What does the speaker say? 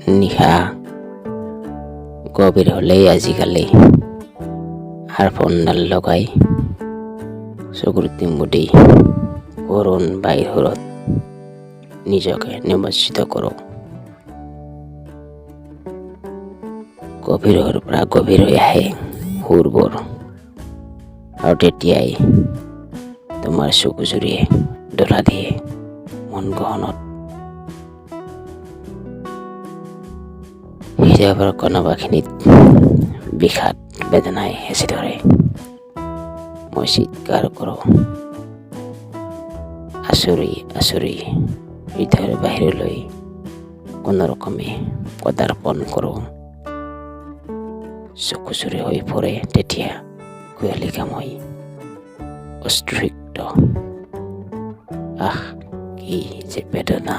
নিশা গভীৰ হ'লেই আজিকালি হাৰফোনডাল লগাই চকুৰ টিমুদি কৰুণ বাহিৰত নিজকে নিমজ্জিত কৰোঁ। গভীৰৰ পৰা গভীৰ হৈ আহে সুৰবোৰ, আৰু তেতিয়াই তোমাৰ চকু জুৰিয়ে দোলা দিয়ে মন গহনত। হৃদয়ৰ কণাবাখিনিত বিষাদ বেদনাই হেঁচি ধৰে। মই চিৎকাৰ কৰোঁ, আচুৰি আচুৰি হৃদয়ৰ বাহিৰলৈ কোনোৰকমে পদাৰ্পণ কৰোঁ। চকুচুৰি হৈ পৰে তেতিয়া কুঁৱলীকাময় অস্ত্ৰিক্ত। আহ, কি যে বেদনা।